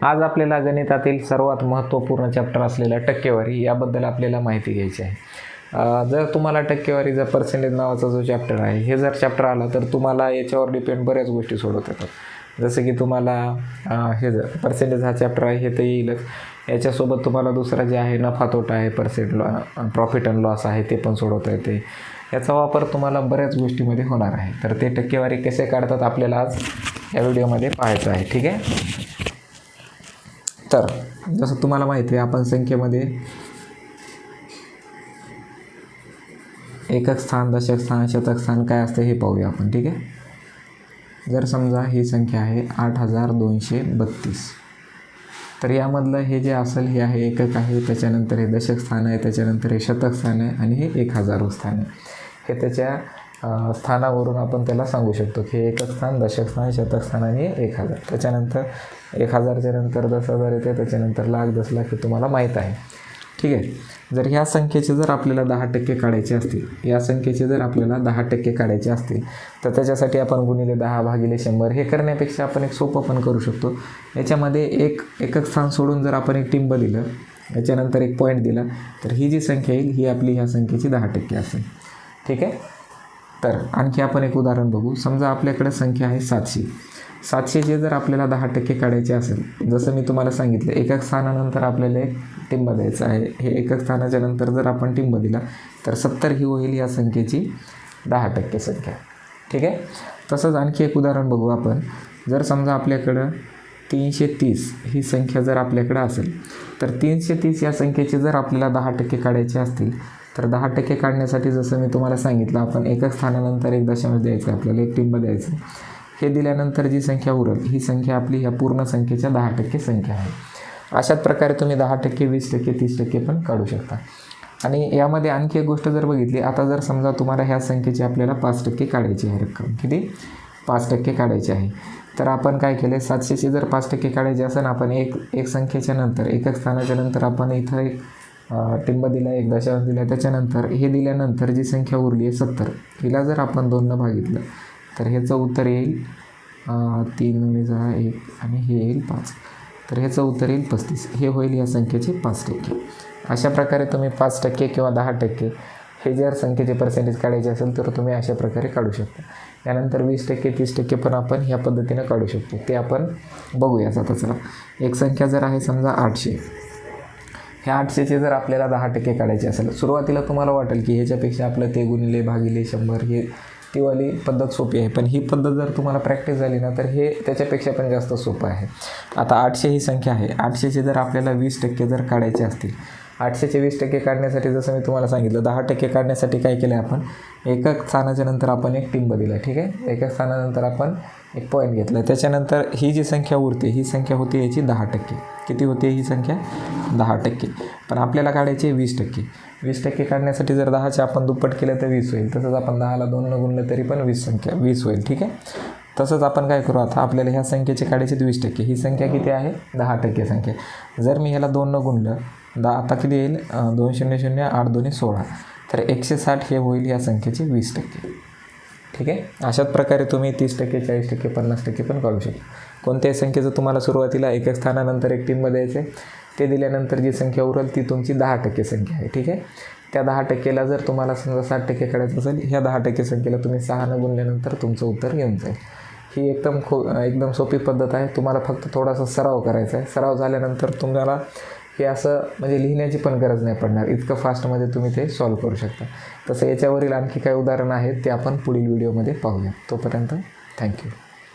आज आपल्याला गणितातील सर्वात महत्त्वपूर्ण चॅप्टर असलेला टक्केवारी याबद्दल आपल्याला माहिती घ्यायची आहे। जर तुम्हाला टक्केवारीचा पर्सेंटेज नावाचा जो चॅप्टर आहे हे जर चॅप्टर आला तर तुम्हाला याच्यावर डिपेंड बऱ्याच गोष्टी सोडवता येतात। जसं की तुम्हाला हे जर पर्सेंटेज हा चॅप्टर आहे हे तर येईलच, याच्यासोबत तुम्हाला दुसरा जे आहे नफा तोटा आहे, प्रॉफिट अँड लॉस आहे ते पण सोडवता येते। याचा वापर तुम्हाला बऱ्याच गोष्टीमध्ये होणार आहे। तर ते टक्केवारी कसे काढतात आपल्याला आज या व्हिडिओमध्ये पाहायचं आहे, ठीक आहे। तर जसं तुम्हाला माहिती आहे आपण संख्येमध्ये एकक स्थान, दशक स्थान, शतक स्थान काय असते हे पाहूया आपण, ठीक आहे। जर समजा ही संख्या आहे 8232, तर यामधलं हे जे असेल हे आहे एकक आहे, त्याच्यानंतर हे दशक स्थान आहे, त्याच्यानंतर हे शतक स्थान आहे आणि हे 1000 स्थान आहे। हे त्याच्या स्थानावरून आपण त्याला सांगू शकतो की एकक स्थान, दशक स्थान, शतक स्थान आणि 1000। त्याच्यानंतर 1000च्या नंतर 10,000 येते, त्याच्यानंतर लाख, 10 लाख हे तुम्हाला माहीत आहे, ठीक आहे। जर ह्या संख्येचे जर आपल्याला 10% काढायचे असतील, या संख्येचे जर आपल्याला 10% काढायचे असतील तर त्याच्यासाठी आपण गुणिले 10 भागिले 100 हे करण्यापेक्षा आपण एक सोपं पण करू शकतो। याच्यामध्ये एक एकक स्थान सोडून जर आपण एक टिंब दिलं, याच्यानंतर एक पॉईंट दिला, तर ही जी संख्या येईल ही आपली ह्या संख्येची 10% असेल, ठीक आहे। तर आणखी आपण एक उदाहरण बघू। समजा आपल्याकडे संख्या आहे 700। 700चे जर आपल्याला 10% काढायचे असेल, जसं मी तुम्हाला सांगितलं एकक स्थानानंतर आपल्याला एक टिंब द्यायचं आहे। हे एकक स्थानाच्या नंतर जर आपण टिंब दिला तर 70 ही होईल या संख्येची 10% संख्या, ठीक आहे। तसंच आणखी एक उदाहरण बघू आपण। जर समजा आपल्याकडं 330 ही संख्या जर आपल्याकडं असेल, तर 330 या संख्येचे जर आपल्याला 10% काढायचे असतील तर 10% काढण्यासाठी जसं मी तुम्हाला सांगितलं आपण एकक स्थानानंतर एक दशांश द्यायचं आहे, आपल्याला एक टिंब द्यायचं। हे दिल्यानंतर जी संख्या उरेल ही संख्या आपली ह्या पूर्ण संख्येच्या 10% संख्या आहे। अशाच प्रकारे तुम्ही 10%, 20%, 30% पण काढू शकता। आणि यामध्ये आणखी एक गोष्ट जर बघितली, आता जर समजा तुम्हाला ह्या संख्येची आपल्याला 5% काढायची आहे रक्कम, किती 5% काढायची आहे, तर आपण काय केले 700ची जर 5% काढायची असेल आपण एक संख्येच्या नंतर एकक स्थानाच्या नंतर आपण इथं एक टिंब दिला, एक दशांश दिला, त्याच्यानंतर हे दिल्यानंतर जी संख्या उरली आहे 70 हिला जर आपण 2ने भागितलं तर ह्याचं उत्तर येईल 3 × 1 आणि हे येईल 5, तर ह्याचं उत्तर येईल 35। हे होईल या संख्येचे 5%। अशा प्रकारे तुम्ही 5% किंवा 10% हे जर संख्येचे पर्सेंटेज काढायचे असेल तर तुम्ही अशा प्रकारे काढू शकता। यानंतर 20%, 30% पण आपण ह्या पद्धतीनं काढू शकतो, ते आपण बघूयाच आता। चला, एक संख्या जर आहे समजा 800, ह्या 800चे जर आपल्याला 10% काढायचे असेल, सुरुवातीला तुम्हाला वाटेल की ह्याच्यापेक्षा आपलं ते गुणिले भागिले 100 हे ती वाली पद्धत सोपी आहे, पण ही पद्धत जर तुम्हाला प्रॅक्टिस झाली ना तर हे त्याच्यापेक्षा पण जास्त सोपं आहे। आता 800 ही संख्या आहे, 800चे जर आपल्याला 20% जर काढायचे असतील, 800चे 20% काढण्यासाठी जसं मी तुम्हाला सांगितलं 10% काढण्यासाठी काय केलं आपण एकक स्थानाच्या नंतर आपण एक टिंब दिला, ठीक आहे। एकक स्थानानंतर आपण एक पॉईंट घेतला, त्याच्यानंतर ही जी संख्या उरते ही संख्या होती याची 10%। किती होते ही संख्या 10%, पण आपल्याला काढायची 20%। 20% काढण्यासाठी जर 10चे आपण दुप्पट केलं तर 20 होईल, तसंच आपण 10ला 2ने गुणलं तरी पण 20 होईल, ठीक आहे। तसंच आपण काय करू, आता आपल्याला ह्या संख्येचे काढायचे 20%। ही संख्या किती आहे 10% संख्या। जर मी ह्याला 2ने गुणलं, आता किती येईल 2 0 0 8 2 16, तर 160 हे होईल या संख्येचे 20%, ठीक आहे। अशाच प्रकारे तुम्ही 30%, 40%, 50% पण काढू शकता। कोणत्याही संख्येचं तुम्हाला सुरुवातीला एकक स्थानानंतर एक टिंब द्यायचे, ते दिल्यानंतर जी संख्या उरेल ती तुमची 10% संख्या आहे, ठीक आहे। त्या 10%ला जर तुम्हाला समजा 60% काढायचं असेल, ह्या 10% संख्येला तुम्ही 6ने गुणल्यानंतर तुमचं उत्तर येऊन जाईल। ही एकदम सोपी पद्धत आहे। तुम्हाला फक्त थोडासा सराव करायचा आहे। सराव झाल्यानंतर तुम्हाला हे असं म्हणजे लिहिण्याची पण गरज नाही पडणार, इतकं फास्टमध्ये तुम्ही ते सॉल्व करू शकता। तसं याच्यावरील आणखी काही उदाहरणं आहेत ते आपण पुढील व्हिडिओमध्ये पाहूया। तोपर्यंत थँक्यू।